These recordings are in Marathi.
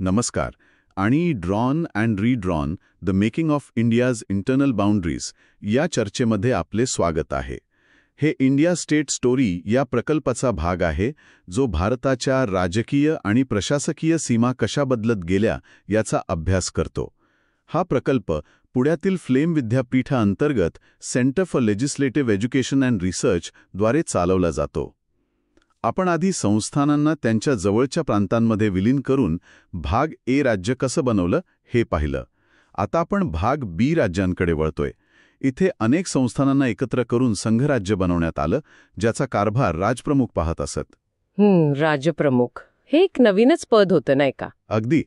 नमस्कार. आणि drawn and redrawn the making of India's internal boundaries या चर्चेमध्ये आपले स्वागत आहे. हे इंडिया स्टेट स्टोरी या प्रकल्पाचा भाग आहे, जो भारताच्या राजकीय आणि प्रशासकीय सीमा कशा बदलत गेल्या याचा अभ्यास करतो. हा प्रकल्प पुण्यातील फ्लेम विद्यापीठाअंतर्गत centre for legislative education and research द्वारे चालवला जातो. आपण आधी संस्थानांना त्यांच्या जवळच्या प्रांतांमध्ये विलीन करून भाग ए राज्य कसं बनवलं हे पाहिलं. आता आपण भाग बी राज्यांकडे वळतोय. इथे अनेक संस्थानांना एकत्र करून संघराज्य बनवण्यात आलं, ज्याचा कारभार राजप्रमुख पाहत असत. राजप्रमुख हे एक नवीनच पद होतं नाही का? अगदी.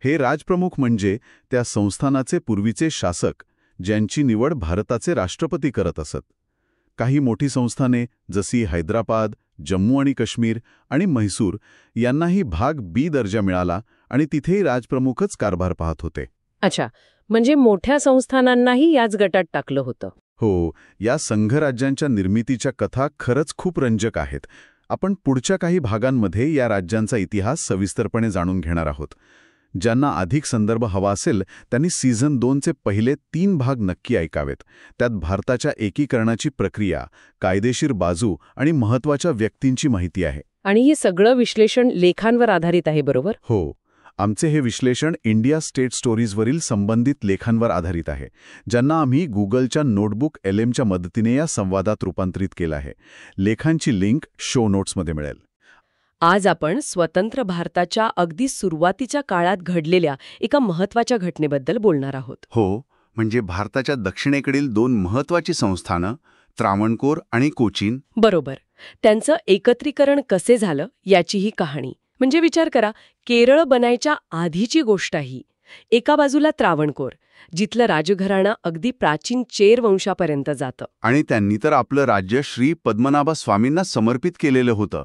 हे राजप्रमुख म्हणजे त्या संस्थानाचे पूर्वीचे शासक, ज्यांची निवड भारताचे राष्ट्रपती करत असत. काही मोठी संस्थाने जशी हैदराबाद, जम्मू आणि काश्मीर आणि म्हैसूर यांनाही भाग बी दर्जा मिळाला आणि तिथेही राजप्रमुखच कारभार पाहत होते. अच्छा, म्हणजे मोठ्या संस्थानांनाही याच गटात टाकलं होतं. हो, या संघराज्यांच्या निर्मितीच्या कथा खरंच खूप रंजक आहेत. आपण पुढच्या काही भागांमध्ये या राज्यांचा इतिहास सविस्तरपणे जाणून घेणार आहोत. ज्यांना अधिक संदर्भ हवा असेल त्यांनी सीझन 2चे पहिले 3 भाग नक्की ऐकावेत. त्यात भारताच्या एकीकरणाची प्रक्रिया, कायदेशीर बाजू आणि महत्त्वाच्या व्यक्तींची माहिती आहे. आणि हे सगळं विश्लेषण लेखांवर आधारित आहे, बरोबर? हो, आमचे हे विश्लेषण इंडिया स्टेट स्टोरीजवरील संबंधित लेखांवर आधारित आहे, ज्यांना आम्ही गुगलच्या नोटबुक LMच्या मदतीने या संवादात रूपांतरित केलं आहे. लेखांची लिंक शो नोट्समध्ये मिळेल. आज आपण स्वतंत्र भारताच्या अगदी सुरुवातीच्या काळात घडलेल्या एका महत्त्वाच्या घटनेबद्दल बोलणार आहोत. हो, म्हणजे भारताच्या दक्षिणेकडील 2 महत्त्वाची संस्थानं त्रावणकोर आणि कोचीन. बरोबर. त्यांचं एकत्रीकरण कसे झालं याची ही कहाणी. म्हणजे विचार करा, केरळ बनायच्या आधीची गोष्ट ही. एका बाजूला त्रावणकोर, जिथलं राजघराणं अगदी प्राचीन चेर वंशापर्यंत जातं. आणि त्यांनी तर आपलं राज्य श्री पद्मनाभ स्वामींना समर्पित केलेलं होतं.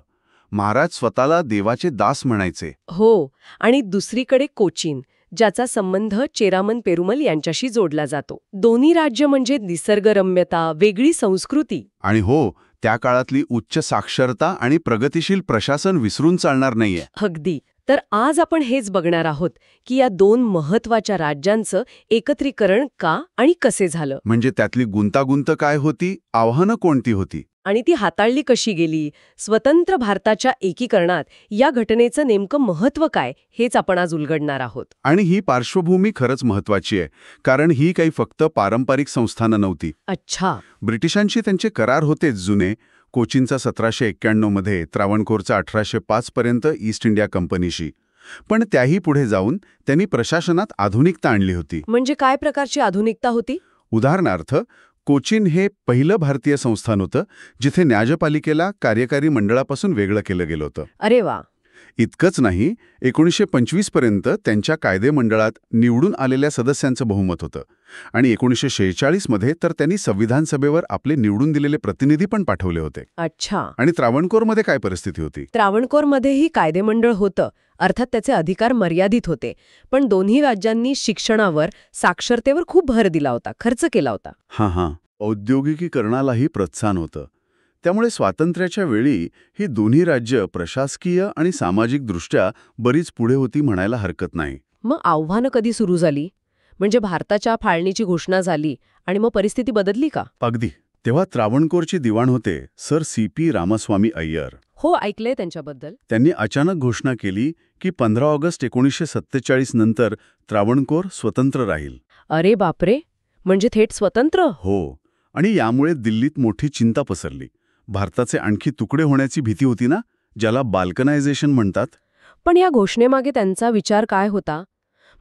महाराज स्वतःला देवाचे दास म्हणायचे. हो, आणि दुसरीकडे कोचीन, ज्याचा संबंध चेरामन पेरुमल यांच्याशी जोडला जातो. दोन्ही राज्य म्हणजे निसर्गरम्यता, वेगळी संस्कृती. आणि हो, त्या काळातली उच्च साक्षरता आणि प्रगतिशील प्रशासन विसरून चालणार नाहीये. अगदी. तर आज आपण हेच बघणार आहोत की या 2 महत्त्वाच्या राज्यांचं एकत्रीकरण का आणि कसे झालं. म्हणजे त्यातली गुंतागुंत काय होती, आव्हानं कोणती होती, आणि ती हाताळली कशी गेली. स्वतंत्र भारताच्या एकीकरणात या घटनेचं नेमकं महत्त्व काय, हेच आपण आज उलगडणार आहोत. आणि ही पार्श्वभूमी खरंच महत्वाची आहे, कारण ही काही फक्त पारंपरिक संस्थानं नव्हती. अच्छा. ब्रिटिशांशी त्यांचे करार होतेच जुने. कोचीनचा 1791 मध्ये, त्रावणकोरचा 1805 पर्यंत ईस्ट इंडिया कंपनीशी. पण त्याही पुढे जाऊन त्यांनी प्रशासनात आधुनिकता आणली होती. म्हणजे काय प्रकारची आधुनिकता होती? उदाहरणार्थ, कोचीन हे पहिलं भारतीय संस्थान होतं जिथे न्यायपालिकेला कार्यकारी मंडळापासून वेगळं केलं गेलं होतं. अरे वा. इतकंच नाही, 1925 पर्यंत त्यांच्या कायदेमंडळात निवडून आलेल्या सदस्यांचं बहुमत होतं. आणि 1946 मध्ये तर त्यांनी संविधान सभेवर आपले निवडून दिलेले प्रतिनिधी पण पाठवले होते. अच्छा. आणि त्रावणकोरमध्ये काय परिस्थिती होती? त्रावणकोरमध्येही कायदेमंडळ होतं, अर्थात त्याचे अधिकार मर्यादित होते. पण दोन्ही राज्यांनी शिक्षणावर, साक्षरतेवर खूप भर दिला होता, खर्च केला होता. हां, औद्योगिकीकरणालाही प्रोत्साहन होतं. त्यामुळे स्वातंत्र्याच्या वेळी ही दोन्ही राज्य प्रशासकीय आणि सामाजिकदृष्ट्या बरीच पुढे होती म्हणायला हरकत नाही. मग आव्हानं कधी सुरू झाली? म्हणजे भारताच्या फाळणीची घोषणा झाली आणि मग परिस्थिती बदलली का? अगदी. तेव्हा त्रावणकोरचे दिवाण होते सर CP रामास्वामी अय्यर. हो, ऐकलंय त्यांच्याबद्दल. त्यांनी अचानक घोषणा केली की 15 ऑगस्ट 1947 नंतर त्रावणकोर स्वतंत्र राहील. अरे बापरे, म्हणजे थेट स्वतंत्र? हो. आणि यामुळे दिल्लीत मोठी चिंता पसरली. भारताचे आणखी तुकडे होण्याची भीती होती ना, ज्याला बाल्कनायझेशन म्हणतात. पण या घोषणेमागे त्यांचा विचार काय होता?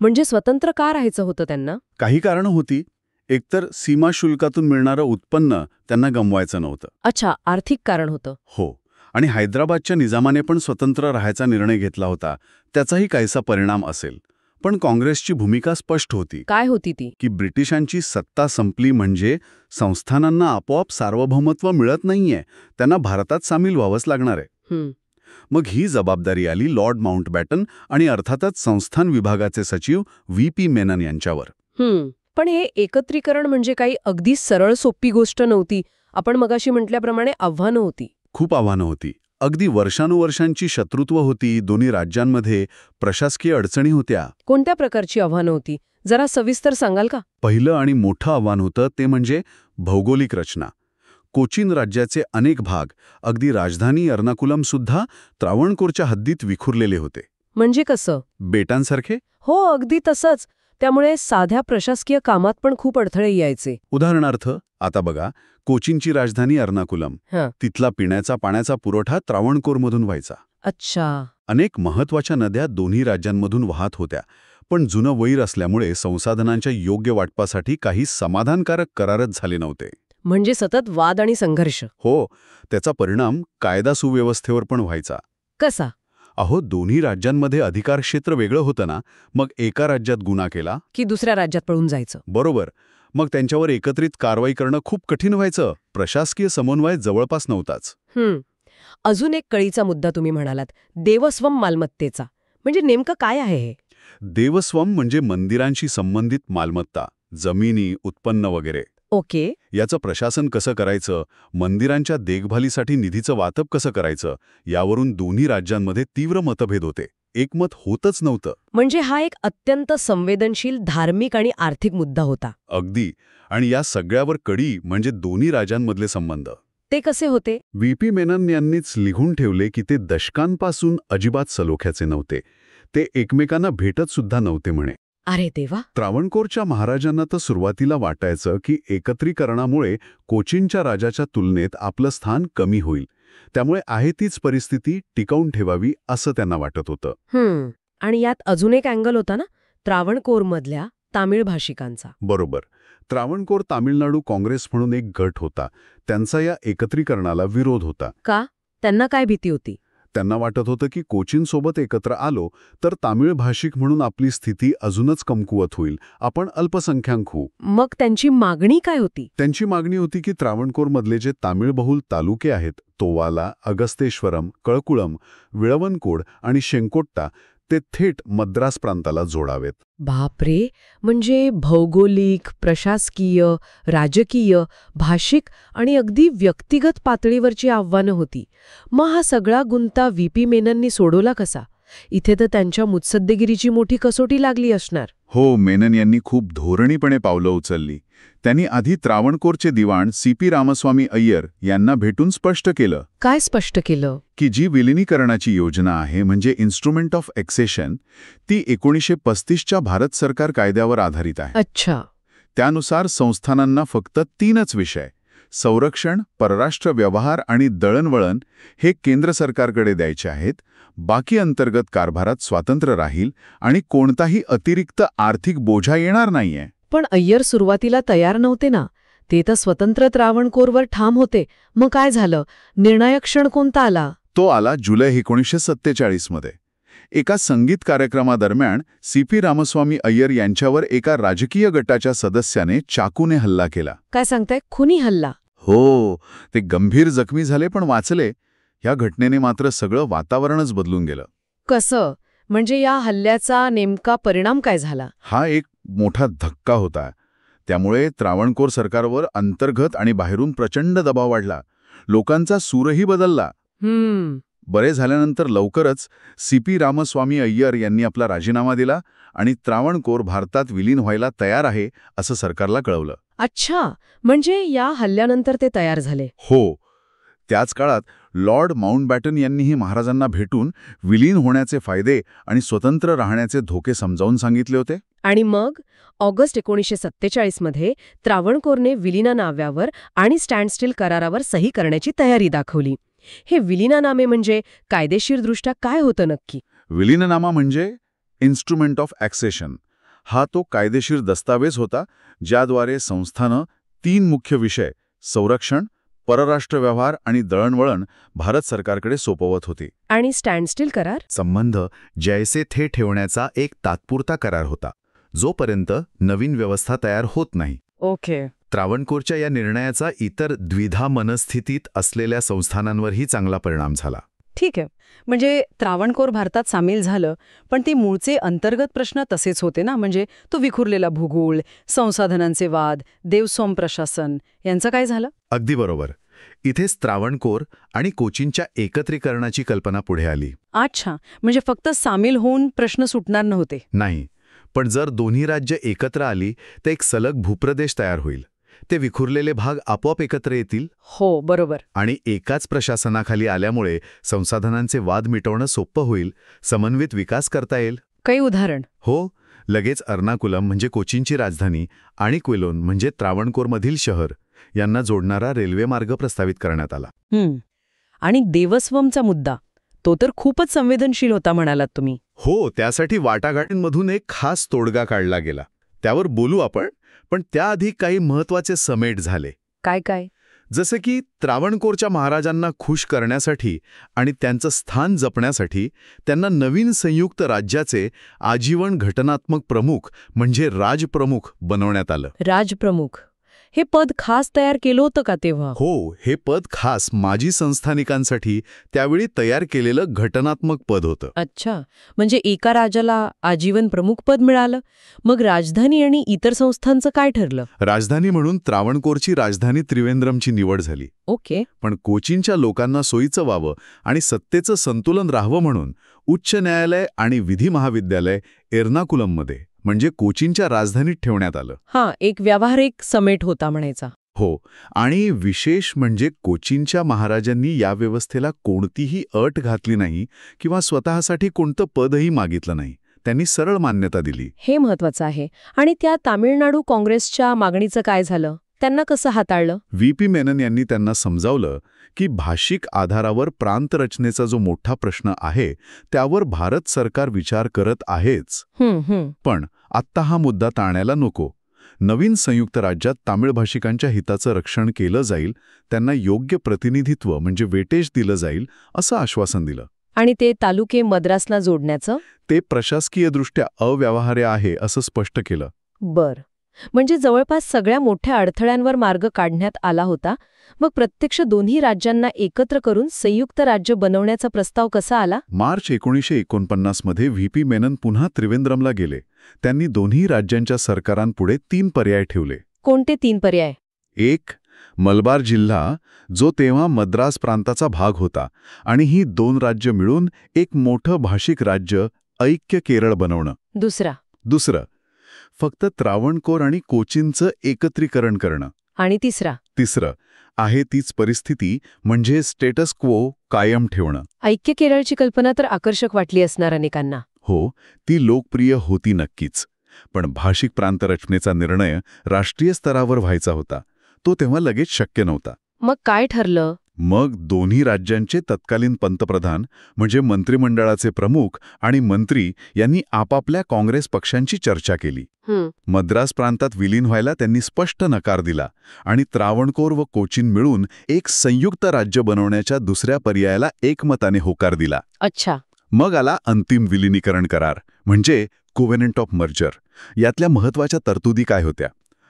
म्हणजे स्वतंत्र का राहायचं होतं त्यांना? काही कारणं होती. एकतर सीमा शुल्कातून मिळणारं उत्पन्न त्यांना गमवायचं नव्हतं. अच्छा, आर्थिक कारण होतं. हो. आणि हैदराबादच्या निजामाने पण स्वतंत्र राहायचा निर्णय घेतला होता. त्याचाही काहीसा परिणाम असेल. पण काँग्रेसची भूमिका स्पष्ट होती. काय होती ती? की ब्रिटिशांची सत्ता संपली म्हणजे संस्थानांना आपोआप सार्वभौमत्व मिळत नाहीये, त्यांना भारतात सामील व्हावंच लागणार आहे. मग ही जबाबदारी आली लॉर्ड माउंटबॅटन आणि अर्थातच संस्थान विभागाचे सचिव VP मेनन यांच्यावर. पण हे एकत्रीकरण म्हणजे काही अगदी सरळ सोपी गोष्ट नव्हती. आपण मगाशी म्हटल्याप्रमाणे आव्हानं होती. खूप आव्हानं होती. अगदी वर्षानुवर्षांची शत्रुत्व होती दोन्ही राज्यांमध्ये, प्रशासकीय अडचणी होत्या. कोणत्या प्रकारची आव्हानं होती जरा सविस्तर सांगाल का? पहिलं आणि मोठं आव्हान होतं ते म्हणजे भौगोलिक रचना. कोचीन राज्याचे अनेक भाग, अगदी राजधानी एर्नाकुलम सुद्धा त्रावणकोरच्या हद्दीत विखुरलेले होते. म्हणजे कसं? बेटांसारखे. हो, अगदी तसंच. त्यामुळे साध्या प्रशासकीय कामात पण खूप अडथळे यायचे. उदाहरणार्थ आता बघा, कोचीनची राजधानी एर्नाकुलम, हं. तिथला पिण्याचा पाण्याचा पुरवठा त्रावणकोरमधून व्हायचा. अच्छा. अनेक महत्वाच्या नद्या दोन्ही राज्यांमधून वाहत होत्या, पण जुनं वैर असल्यामुळे संसाधनांच्या योग्य वाटपासाठी काही समाधानकारक करारच झाले नव्हते. म्हणजे सतत वाद आणि संघर्ष. हो, त्याचा परिणाम कायदा सुव्यवस्थेवर पण व्हायचा. कसा? अहो, दोन्ही राज्यांमध्ये अधिकारक्षेत्र वेगळं होतं ना, मग एका राज्यात गुन्हा केला की दुसऱ्या राज्यात पळून जायचं. बरोबर, मग त्यांच्यावर एकत्रित कारवाई करणं खूप कठीण व्हायचं. प्रशासकीय समन्वय जवळपास नव्हताच. अजून एक कळीचा मुद्दा तुम्ही म्हणालात, देवस्वम मालमत्तेचा. म्हणजे नेमकं काय आहे हे? देवस्वम म्हणजे मंदिरांशी संबंधित मालमत्ता, जमिनी, उत्पन्न वगैरे. ओके. याचं प्रशासन कसं करायचं, मंदिरांच्या देखभालीसाठी निधीचं वाटप कसं करायचं, यावरून दोन्ही राज्यांमध्ये तीव्र मतभेद होते. एकमत होतच नव्हतं. म्हणजे हा एक अत्यंत संवेदनशील धार्मिक आणि आर्थिक मुद्दा होता. अगदी. आणि या सगळ्यावर कडी म्हणजे दोन्ही राज्यांमधले संबंध. ते कसे होते? व्ही.पी. मेनन यांनीच लिहून ठेवले की ते दशकांपासून अजिबात सलोख्याचे नव्हते. ते एकमेकांना भेटत सुद्धा नव्हते म्हणे. अरे देवा. त्रावणकोरच्या महाराजांना तर सुरुवातीला वाटायचं की एकत्रीकरणामुळे कोचीनच्या राजाच्या तुलनेत आपलं स्थान कमी होईल. त्यामुळे आहे तीच परिस्थिती टिकवून ठेवावी असं त्यांना वाटत होतं. आणि यात अजून एक अँगल होता ना, त्रावणकोरमधल्या तामिळ भाषिकांचा. बरोबर. त्रावणकोर तामिळनाडू काँग्रेस म्हणून एक गट होता. त्यांचा या एकत्रीकरणाला विरोध होता. का? त्यांना काय भीती होती? त्यांना वाटत होतं की कोचीनसोबत एकत्र आलो तर तामिळ भाषिक म्हणून आपली स्थिती अजूनच कमकुवत होईल, आपण अल्पसंख्याक होऊ. मग त्यांची मागणी काय होती? त्यांची मागणी होती की त्रावणकोरमधले जे तामिळबहुल तालुके आहेत, तोवाला, अगस्तेश्वरम, कळकुळम, विळवनकोड आणि शेंकोट्टा, ते थेट मद्रास प्रांताला जोडावेत. बापरे. म्हणजे भौगोलिक, प्रशासकीय, राजकीय, भाषिक आणि अगदी व्यक्तिगत पातळीवरची आव्हानं होती. मग हा सगळा गुंता व्ही.पी. मेनननी सोडवला कसा? इथे तर त्यांच्या मुत्सद्देगिरीची मोठी कसोटी लागली असणार. हो, मेनन यांनी खूप धोरणीपणे पावलं उचलली. त्यांनी आधी त्रावणकोरचे दिवाण सी.पी. रामस्वामी अय्यर यांना भेटून स्पष्ट केलं. काय स्पष्ट केलं? की जी विलिनीकरणाची योजना आहे, म्हणजे इन्स्ट्रुमेंट ऑफ एक्सेशन, ती 1935च्या भारत सरकार कायद्यावर आधारित आहे. अच्छा. त्यानुसार संस्थानांना फक्त 3च विषय, संरक्षण, परराष्ट्र व्यवहार आणि दळणवळण, हे केंद्र सरकारकडे द्यायचे आहेत. बाकी अंतर्गत कारभारात स्वातंत्र्य राहील आणि कोणताही अतिरिक्त आर्थिक बोजा येणार नाहीये. पण अय्यर सुरुवातीला तयार नव्हते ना. ते तर स्वतंत्र त्रावणकोरवर ठाम होते. मग काय झालं? निर्णायक क्षण कोणता आला? तो आला जुलै 1947 मध्ये. एका संगीत कार्यक्रमादरम्यान सी.पी. रामस्वामी अय्यर यांच्यावर एका राजकीय गटाच्या सदस्याने चाकूने हल्ला केला. काय सांगताय? खुनी हल्ला? हो, ते गंभीर जखमी झाले पण वाचले. या घटनेने मात्र सगळं वातावरणच बदलून गेलं. कसं? म्हणजे या हल्ल्याचा नेमका परिणाम काय झाला? हा एक मोठा धक्का होता. त्यामुळे त्रावणकोर सरकारवर अंतर्गत आणि बाहेरून प्रचंड दबाव वाढला. लोकांचा सूरही बदलला. बरे झाल्यानंतर लवकरच सी.पी. रामस्वामी अय्यर यांनी आपला राजीनामा दिला आणि त्रावणकोर भारतात विलीन व्हायला तयार आहे असं सरकारला कळवलं. अच्छा, म्हणजे या हल्ल्यानंतर ते तयार झाले. हो. त्याच काळात लॉर्ड माउंटबॅटन यांनीही महाराजांना भेटून विलीन होण्याचे फायदे आणि स्वतंत्र राहण्याचे धोके समजावून सांगितले होते. आणि मग ऑगस्ट 1947 मध्ये त्रावणकोरने विलीनानाम्यावर आणि स्टँडस्टिल करारावर सही करण्याची तयारी दाखवली. हे विलीनानामे म्हणजे कायदेशीरदृष्ट्या काय होतं नक्की? विलीननामा म्हणजे इन्स्ट्रुमेंट ऑफ ॲक्सेशन. हा तो कायदेशीर दस्तावेज होता ज्याद्वारे संस्थानं 3 मुख्य विषय, संरक्षण, परराष्ट्र व्यवहार आणि दळणवळण, भारत सरकारकडे सोपवत होती. आणि स्टँडस्टिल करार? संबंध जैसे थे ठेवण्याचा एक तात्पुरता करार होता, जोपर्यंत नवीन व्यवस्था तयार होत नाही. ओके. त्रावणकोरच्या या निर्णयाचा इतर द्विधा मनस्थितीत असलेल्या संस्थानांवरही चांगला परिणाम झाला. ठीक आहे. म्हणजे त्रावणकोर भारतात सामील झालं, पण ती मूळचे अंतर्गत प्रश्न तसेच होते ना. म्हणजे तो विखुरलेला भूगोल, संसाधनांचे वाद, देवस्वम प्रशासन, यांचं काय झालं? अगदी बरोबर. इथेच त्रावणकोर आणि कोचीनच्या एकत्रीकरणाची कल्पना पुढे आली. अच्छा, म्हणजे फक्त सामील होऊन प्रश्न सुटणार नव्हते. नाही, पण जर दोन्ही राज्य एकत्र आली तर एक सलग भूप्रदेश तयार होईल. ते विखुरलेले भाग आपोआप एकत्र येतील. हो, बरोबर. आणि एकाच प्रशासनाखाली आल्यामुळे संसाधनांचे वाद मिटवणं सोपं होईल, समन्वित विकास करता येईल. काही उदाहरण? हो, लगेच एर्नाकुलम म्हणजे कोचीनची राजधानी आणि क्विलोन म्हणजे त्रावणकोरमधील शहर यांना जोडणारा रेल्वे मार्ग प्रस्तावित करण्यात आला. आणि देवस्वमचा मुद्दा, तो तर खूपच संवेदनशील होता म्हणालात तुम्ही. हो, त्यासाठी वाटाघाटींमधून एक खास तोडगा काढला गेला. त्यावर बोलू आपण, पण त्याआधी काही महत्त्वाचे समेट झाले. काय? जसे की त्रावणकोरच्या महाराजांना खुश करण्यासाठी आणि त्यांचं स्थान जपण्यासाठी त्यांना नवीन संयुक्त राज्याचे आजीवन घटनात्मक प्रमुख म्हणजे राजप्रमुख बनवण्यात आलं. राजप्रमुख हे पद खास तयार केलं होतं का तेव्हा? हो, हे पद खास माजी संस्थानिकांसाठी त्यावेळी तयार केलेलं घटनात्मक पद होतं. अच्छा, म्हणजे एका राजाला आजीवन प्रमुख पद मिळालं. मग राजधानी आणि इतर संस्थांचं काय ठरलं? राजधानी म्हणून त्रावणकोरची राजधानी त्रिवेंद्रमची निवड झाली. ओके. पण कोचीनच्या लोकांना सोयीचं व्हावं आणि सत्तेचं संतुलन राहावं म्हणून उच्च न्यायालय आणि विधी महाविद्यालय एर्नाकुलममध्ये म्हणजे कोचीनच्या राजधानीत ठेवण्यात आलं. एक व्यावहारिक समेट होता म्हणायचा. हो, आणि विशेष म्हणजे कोचीनच्या महाराजांनी या व्यवस्थेला कोणतीही अट घातली नाही किंवा स्वतःसाठी कोणतं पदही मागितलं नाही. त्यांनी सरळ मान्यता दिली. हे महत्वाचं आहे. आणि त्या तामिळनाडू काँग्रेसच्या मागणीचं काय झालं? त्यांना कसं हाताळलं? व्ही.पी. मेनन यांनी त्यांना समजावलं की भाषिक आधारावर प्रांतरचनेचा जो मोठा प्रश्न आहे त्यावर भारत सरकार विचार करत आहेच. पण आत्ता हा मुद्दा टाळायला नको. नवीन संयुक्त राज्यात तामिळ भाषिकांच्या हिताचं रक्षण केलं जाईल, त्यांना योग्य प्रतिनिधित्व म्हणजे वेटेज दिलं जाईल असं आश्वासन दिलं. आणि ते तालुके मद्रासला जोडण्याचं? ते प्रशासकीयदृष्ट्या अव्यवहार्य आहे असं स्पष्ट केलं. बरं, म्हणजे जवळपास सगळ्या मोठ्या अडथळ्यांवर मार्ग काढण्यात आला होता. मग प्रत्यक्ष दोन्ही राज्यांना एकत्र करून संयुक्त राज्य बनवण्याचा प्रस्ताव कसा आला? मार्च 1949 मध्ये व्ही.पी. मेनन पुन्हा त्रिवेंद्रमला गेले. त्यांनी दोन्ही राज्यांच्या सरकारांपुढे 3 पर्याय ठेवले. कोणते 3 पर्याय? 1. मलबार जिल्हा, जो तेव्हा मद्रास प्रांताचा भाग होता, आणि ही 2 राज्य मिळून एक मोठं भाषिक राज्य ऐक्य केरळ बनवणं. दुसरं, फक्त त्रावणकोर आणि कोचीनचं एकत्रीकरण करणं. आणि तिसरं आहे तीच परिस्थिती म्हणजे स्टेटस क्वो कायम ठेवणं. ऐक्य केरळची कल्पना तर आकर्षक वाटली असणार अनेकांना. हो, ती लोकप्रिय होती नक्कीच. पण भाषिक प्रांतरचनेचा निर्णय राष्ट्रीय स्तरावर व्हायचा होता. तो तेव्हा लगेच शक्य नव्हता. मग काय ठरलं? मग दोन्ही राज्यांचे तत्कालीन पंतप्रधान म्हणजे मंत्रिमंडळाचे प्रमुख आणि मंत्री यांनी आपापल्या काँग्रेस पक्षांची चर्चा केली. मद्रास प्रांतात विलीन व्हायला त्यांनी स्पष्ट नकार दिला आणि त्रावणकोर व कोचीन मिळून एक संयुक्त राज्य बनवण्याच्या दुसऱ्या पर्यायाला एकमताने होकार दिला. अच्छा. मग आला अंतिम विलिनीकरण करार म्हणजे कोव्हेनंट ऑफ मर्जर. यातल्या महत्वाच्या तरतुदी काय होत्या?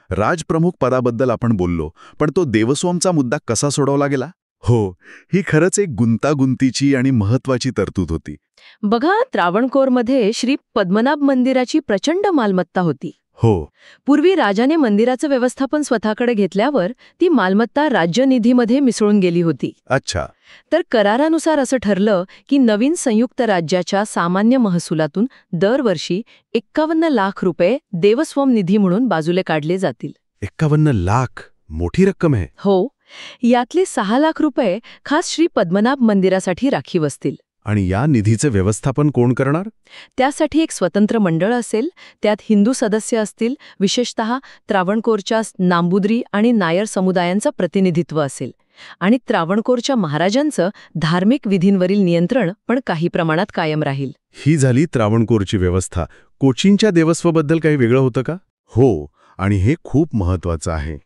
राजप्रमुख पदाबद्दल आपण बोललो, पण तो देवस्वमचा मुद्दा कसा सोडवला गेला? हो, ही खरंच एक गुंतागुंतीची आणि महत्वाची तरतूद होती. बघा, त्रावणकोरमध्ये श्री पद्मनाभ मंदिराची प्रचंड मालमत्ता होती. हो. पूर्वी राजाने मंदिराचं व्यवस्थापन स्वतःकडे घेतल्यावर ती मालमत्ता राज्यनिधीमध्ये मिसळून गेली होती. अच्छा. तर करारानुसार असं ठरलं की नवीन संयुक्त राज्याच्या सामान्य महसुलातून दरवर्षी 51 लाख रुपये देवस्वम निधी म्हणून बाजूले काढले जातील. 51 लाख? मोठी रक्कम आहे. हो, यातले 6 लाख रुपये खास श्री पद्मनाभ मंदिरासाठी राखीव असतील. आणि या निधीचं व्यवस्थापन कोण करणार? त्यासाठी एक स्वतंत्र मंडळ असेल. त्यात हिंदू सदस्य असतील. विशेषतः त्रावणकोरच्या नांबुद्री आणि नायर समुदायांचं प्रतिनिधित्व असेल. आणि त्रावणकोरच्या महाराजांचं धार्मिक विधींवरील नियंत्रण पण काही प्रमाणात कायम राहील. ही झाली त्रावणकोरची व्यवस्था. कोचीनच्या देवस्वबद्दल काही वेगळं होतं का? हो, आणि हे खूप महत्वाचं आहे.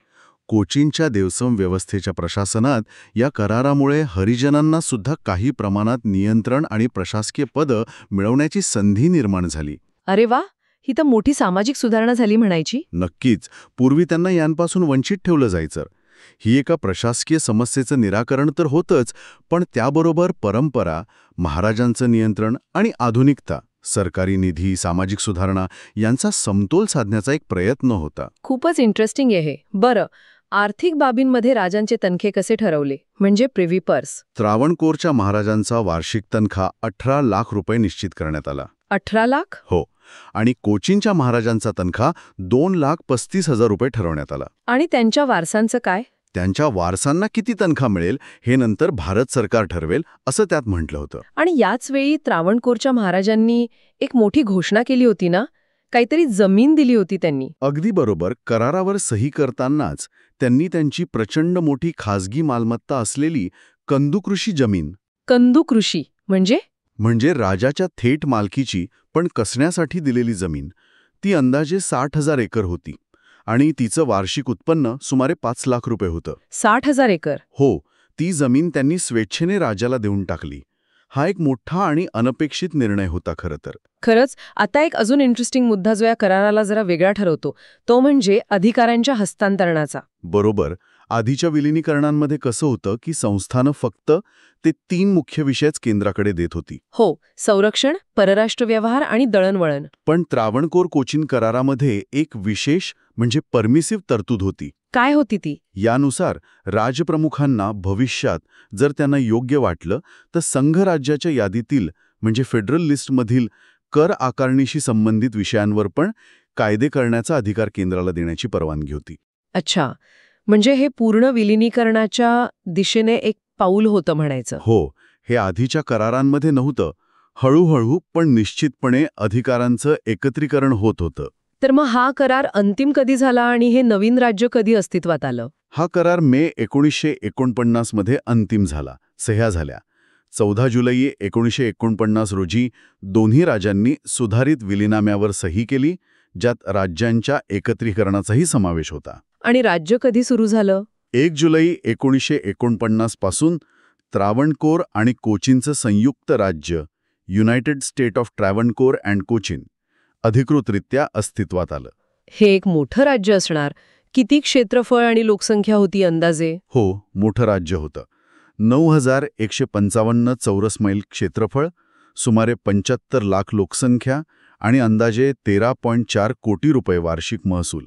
कोचीनच्या देवस्वम व्यवस्थेच्या प्रशासनात या करारामुळे हरिजनांना सुद्धा काही प्रमाणात नियंत्रण आणि प्रशासकीय पदं मिळवण्याची संधी निर्माण झाली. अरे वा, ही तर मोठी सामाजिक सुधारणा झाली म्हणायची. नक्कीच. पूर्वी त्यांना यांपासून वंचित ठेवलं जायचं. ही एका प्रशासकीय समस्येचं निराकरण तर होतंच, पण त्याबरोबर परंपरा, महाराजांचं नियंत्रण आणि आधुनिकता, सरकारी निधी, सामाजिक सुधारणा यांचा समतोल साधण्याचा एक प्रयत्न होता. खूपच इंटरेस्टिंग आहे. बरं, आर्थिक बाबींमध्ये राजांचे तनखे कसे ठरवले, म्हणजे प्रिव्ही पर्स? त्रावणकोरच्या महाराजांचा वार्षिक तनखा 18 लाख रुपये निश्चित करण्यात आला. 18 लाख? हो. आणि कोचीनच्या महाराजांचा तनखा 2,35,000 रुपये ठरवण्यात आला. आणि त्यांच्या वारसांचं काय? त्यांच्या वारसांना किती तनखा मिळेल हे नंतर भारत सरकार ठरवेल असं त्यात म्हटलं होतं. आणि याच वेळी त्रावणकोरच्या महाराजांनी एक मोठी घोषणा केली होती ना, काहीतरी जमीन दिली होती त्यांनी. अगदी बरोबर. करारावर सही करतानाच त्यांनी त्यांची प्रचंड मोठी खासगी मालमत्ता असलेली कंदुकृषी जमीन, कंदुकृषी म्हणजे राजाच्या थेट मालकीची पण कसण्यासाठी दिलेली जमीन, ती अंदाजे 60,000 एकर होती आणि तिचं वार्षिक उत्पन्न सुमारे 5 लाख रुपये होतं. 60,000 एकर? हो. ती जमीन त्यांनी स्वेच्छेने राजाला देऊन टाकली. हा एक मोठा आणि अनपेक्षित निर्णय होता खरं तर. खरंच. आता एक अजून इंटरेस्टिंग मुद्दा जो या कराराला जरा वेगळा ठरवतो, तो म्हणजे अधिकारांच्या हस्तांतरणाचा. बरोबर. आधीच्या विलिनीकरणांमध्ये कसं होतं की संस्थानं फक्त ते 3 मुख्य विषयच केंद्राकडे देत होती. हो, संरक्षण, परराष्ट्र व्यवहार आणि दळणवळण. पण त्रावणकोर कोचीन करारामध्ये एक विशेष म्हणजे परमिसिव्ह तरतूद होती. काय होती ती? यानुसार राजप्रमुखांना भविष्यात जर त्यांना योग्य वाटलं तर संघराज्याच्या यादीतील म्हणजे फेडरल लिस्टमधील कर आकारणीशी संबंधित विषयांवर पण कायदे करण्याचा अधिकार केंद्राला देण्याची परवानगी होती. अच्छा, म्हणजे हे पूर्ण विलिनीकरणाच्या दिशेने एक पाऊल होतं म्हणायचं. हो. हे आधीच्या करारांमध्ये नव्हतं. हळूहळू पण निश्चितपणे अधिकारांचं एकत्रीकरण होत होतं. तर मग हा करार अंतिम कधी झाला आणि हे नवीन राज्य कधी अस्तित्वात आलं? हा करार मे 1949 मध्ये अंतिम झाला. सह्या झाल्या. 14 जुलै 1949 रोजी दोन्ही राजांनी सुधारित विलीनाम्यावर सही केली, ज्यात राज्यांच्या एकत्रीकरणाचाही समावेश होता. आणि राज्य कधी सुरू झालं? 1 जुलै 1949 पासून त्रावणकोर आणि कोचीनचं संयुक्त राज्य united state of Travancore and Cochin अधिकृतरित्या अस्तित्वात आलं. हे एक मोठं राज्य असणार. किती क्षेत्रफळ आणि लोकसंख्या होती अंदाजे? हो, मोठं राज्य होतं. 9,155 चौरस मैल क्षेत्रफळ, सुमारे 75 लाख लोकसंख्या आणि अंदाजे 13.4 कोटी रुपये वार्षिक महसूल.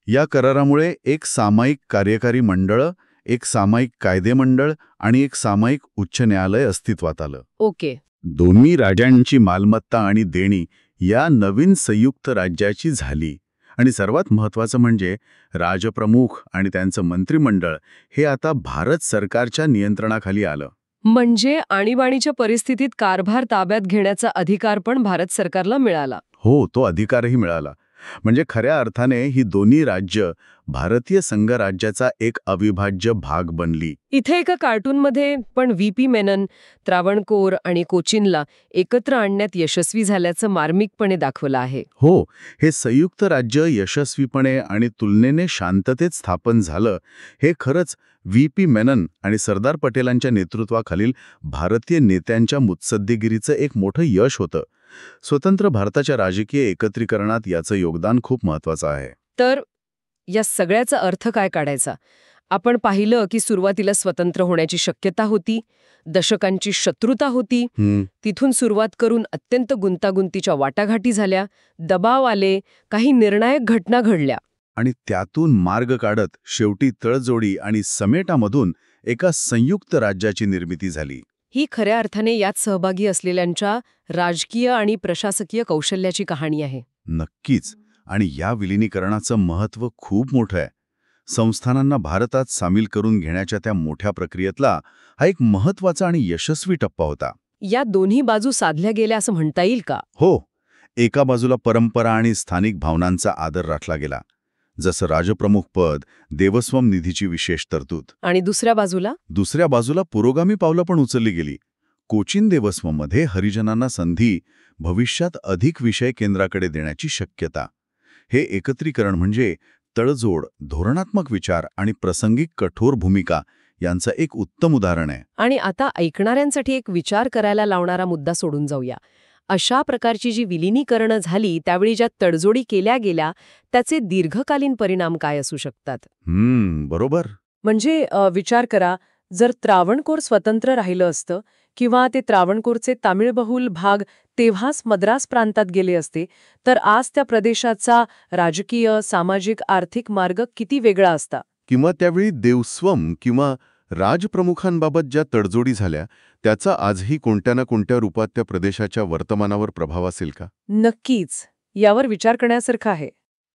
या करारामुळे एक सामायिक कार्यकारी मंडळ, एक सामायिक कायदेमंडळ आणि एक सामायिक उच्च न्यायालय अस्तित्वात आलं. ओके. दोन्ही राजांची मालमत्ता आणि देणी या नवीन संयुक्त राज्याची झाली. आणि सर्वात महत्त्वाचं म्हणजे राजप्रमुख आणि त्यांचं मंत्रिमंडळ हे आता भारत सरकारच्या नियंत्रणाखाली आलं. म्हणजे आणीबाणीच्या परिस्थितीत कारभार ताब्यात घेण्याचा अधिकार पण भारत सरकारला मिळाला. हो, तो अधिकारही मिळाला. म्हणजे खऱ्या अर्थाने ही दोन्ही राज्य भारतीय संघराज्याचा एक अविभाज्य भाग बनली. इथे एका कार्टूनमध्ये पण व्ही.पी. मेनन त्रावणकोर आणि कोचीनला एकत्र आणण्यात यशस्वी झाल्याचं मार्मिकपणे दाखवलं आहे. हो, हे संयुक्त राज्य यशस्वीपणे आणि तुलनेने शांततेत स्थापन झालं हे खरंच व्ही.पी. मेनन आणि सरदार पटेलांच्या नेतृत्वाखालील भारतीय नेत्यांच्या मुत्सद्देगिरीचं एक मोठं यश होतं. स्वतंत्र भारताच्या राजकीय एकत्रीकरणात याचं योगदान खूप महत्त्वाचं आहे. तर या सगळ्याचा अर्थ काय काढायचा? आपण पाहिलं की सुरुवातीला स्वतंत्र होण्याची शक्यता होती, दशकांची शत्रुता होती, तिथून सुरुवात करून अत्यंत गुंतागुंतीच्या वाटाघाटी झाल्या, दबाव आले, काही निर्णायक घटना घडल्या. आणि त्यातून मार्ग काढत शेवटी तळजोडी आणि समेटामधून एका संयुक्त राज्याची निर्मिती झाली. ही खऱ्या अर्थाने यात सहभागी असलेल्यांच्या राजकीय आणि प्रशासकीय कौशल्याची कहाणी आहे. नक्कीच. आणि या विलिनीकरणाचं महत्त्व खूप मोठं आहे. संस्थानांना भारतात सामील करून घेण्याच्या त्या मोठ्या प्रक्रियेतला हा एक महत्त्वाचा आणि यशस्वी टप्पा होता. या दोन्ही बाजू साधल्या गेल्या असं म्हणता येईल का? हो. एका बाजूला परंपरा आणि स्थानिक भावनांचा आदर राखला गेला, जसं राजप्रमुख पद, देवस्वम निधीची विशेष तरतूद. आणि दुसऱ्या बाजूला पुरोगामी पावलं पण उचलली गेली. कोचीन देवस्वममध्ये हरिजनांना संधी, भविष्यात अधिक विषय केंद्राकडे देण्याची शक्यता. हे एकत्रीकरण म्हणजे तडजोड, धोरणात्मक विचार आणि प्रासंगिक कठोर भूमिका यांचं एक उत्तम उदाहरण आहे. आणि आता ऐकणाऱ्यांसाठी एक विचार करायला लावणारा मुद्दा सोडून जाऊया. अशा प्रकारची जी विलिनीकरणं झाली त्यावेळी ज्या तडजोडी केल्या गेल्या त्याचे दीर्घकालीन परिणाम काय असू शकतात? बरोबर. म्हणजे विचार करा, जर त्रावणकोर स्वतंत्र राहिलं असतं किंवा ते त्रावणकोरचे तामिळबहुल भाग तेव्हाच मद्रास प्रांतात गेले असते, तर आज त्या प्रदेशाचा राजकीय, सामाजिक, आर्थिक मार्ग किती वेगळा असता. किंवा त्यावेळी देवस्वम किंवा राजप्रमुखांबाबत ज्या तडजोडी झाल्या त्याचा आजही कोणत्या ना कोणत्या रूपात त्या प्रदेशाच्या वर्तमानावर प्रभाव असेल का? नक्कीच. यावर विचार करण्यासारखं आहे.